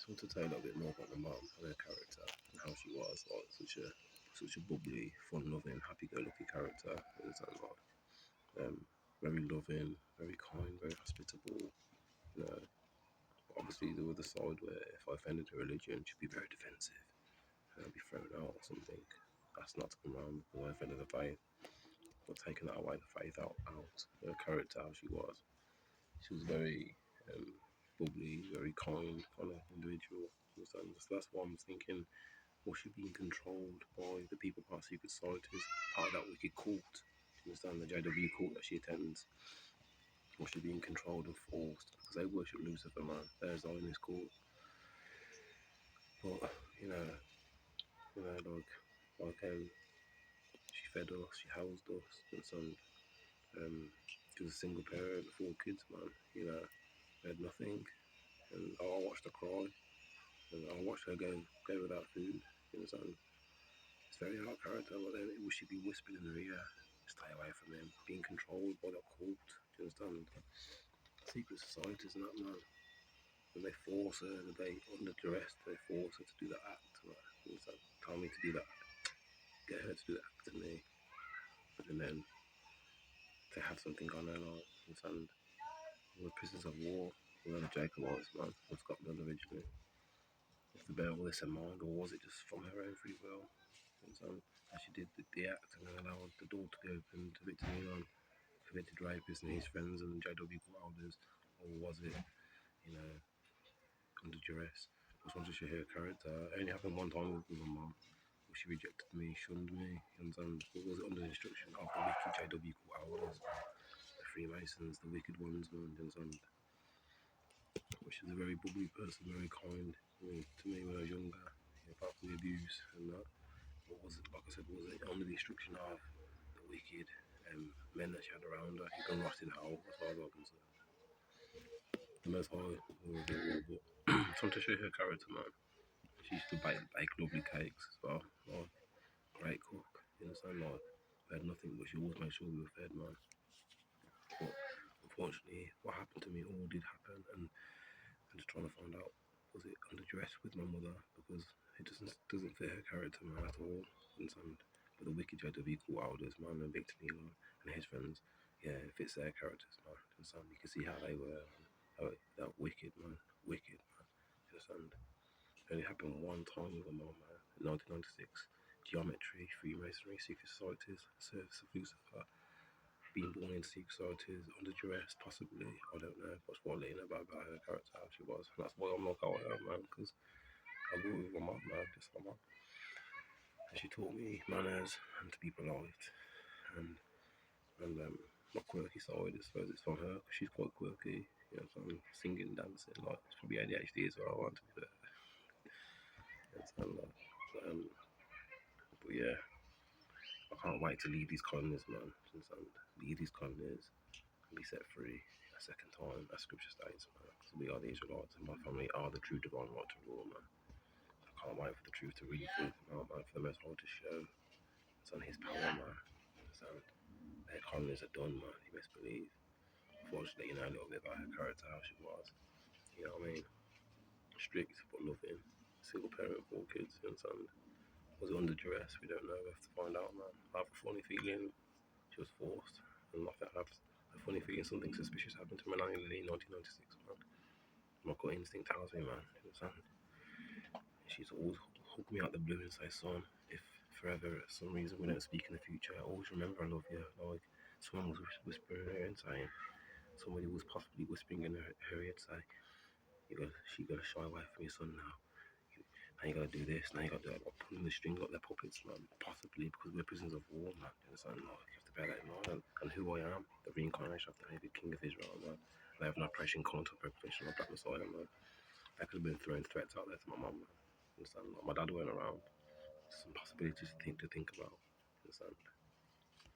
want to tell you a little bit more about my mum and her character and how she was, like such a bubbly, fun-loving, happy-go-lucky character. Like, very loving, very kind, very hospitable. You know, obviously there was the side where if I offended her religion, she'd be very defensive and I'd be thrown out or something. That's not to come around because I offended the faith. But taking that away, the faith out, her character, how she was. She was very bubbly, very kind kind of individual. So that's why I'm thinking, was she being controlled by the people part of secret societies, part of that wicked cult? Do you understand, the JW cult that she attends? Was she being controlled and forced? Because they worship Lucifer, man. There's Zionist cult. But, she fed us, she housed us, and she was a single parent, 4 kids, man. We had nothing. And I watched her cry. And I watched her go without food. It's very hard character, but then it should be whispered in her ear. Stay away from him. Being controlled by the cult. Do you understand? Secret societies and that, man. And they force her, under duress, they force her to do that act. Right? You understand? Tell me to do that. Get her to do that act to me. And then to have something on her, like, you understand? The prisoners of war, whoever Jacob was, man, from Scotland originally. Is the bear all this in mind, or was it just from her own free will? And she did the act and allowed the door to be opened to Victor Milan, convicted rapist and his friends and JW Wilders, or was it, under duress? I just wanted to show her character. It only happened one time with my mum. She rejected me, shunned me, and was it under the instruction of the wicked JW Wilders, the Freemasons, the wicked ones, man, and which is a very bubbly person, very kind. To me when I was younger, apart from the abuse and that. What was it, like I said, was it under the instruction of the wicked men that she had around her? She can rot in hell, as far as I'm concerned. The most high will reveal, but time to show her character, man. She used to bake lovely cakes as well. Like, great cook, you understand? Like, we had nothing, but she always made sure we were fed, man. But unfortunately, what happened to me all did happen, and I'm just trying to find out, was it under duress with my mother? Because it doesn't fit her character, man, at all. But the wicked JW Wilders, man, and Victor Milan and his friends, yeah, it fits their characters, man. You can see how they were, that wicked, man, wicked, man. It only happened one time with my mum, man, in 1996. Geometry, Freemasonry, secret societies, service of Lucifer. Being born into secret societies, under duress, possibly. I don't know. That's what I know about her character, how she was. And that's why I'm like, oh, man, because I grew up with my mum, man, just like my mum. And she taught me manners and to be polite. And my quirky side, I suppose it's from her, because she's quite quirky. So I'm singing, dancing, like, it's probably ADHD as well, I want to be fair. But yeah, I can't wait to leave these colonies, man. Leave these colonies and be set free a second time, as scripture states, man. Because we are the Israelites and my family are the true divine right to rule, man. I can't wait for the truth to really come out, man, for the Most High to show his power, man. Their colonies are done, man, you best believe. Unfortunately, a little bit about her character, how she was. You know what I mean? Strict but loving. Single parent, 4 kids, you understand? Was it under duress? We don't know. We have to find out, man. I have a funny feeling she was forced. And I have a funny feeling something suspicious happened to Melanie Lee in 1996, man. My gut instinct tells me, man. You understand? She's always hook me out the blue and say, son, if forever for some reason we don't speak in the future, always remember I love you. Like, someone was whispering in her ear and saying, somebody was possibly whispering in her ear to say, she gotta shy away from your son now. Now you gotta do this, now you gotta do that. Like, pulling the strings like they're puppets, man. Possibly because we're prisoners of war, man. You understand? Like, you have to bear that in mind. And who I am, the reincarnation of David, King of Israel, man. I have an operation contour preparation of Black Messiah, man. I could have been throwing threats out there to my mum, man. Understand? Like, my dad weren't around. Some possibilities to think about. Understand?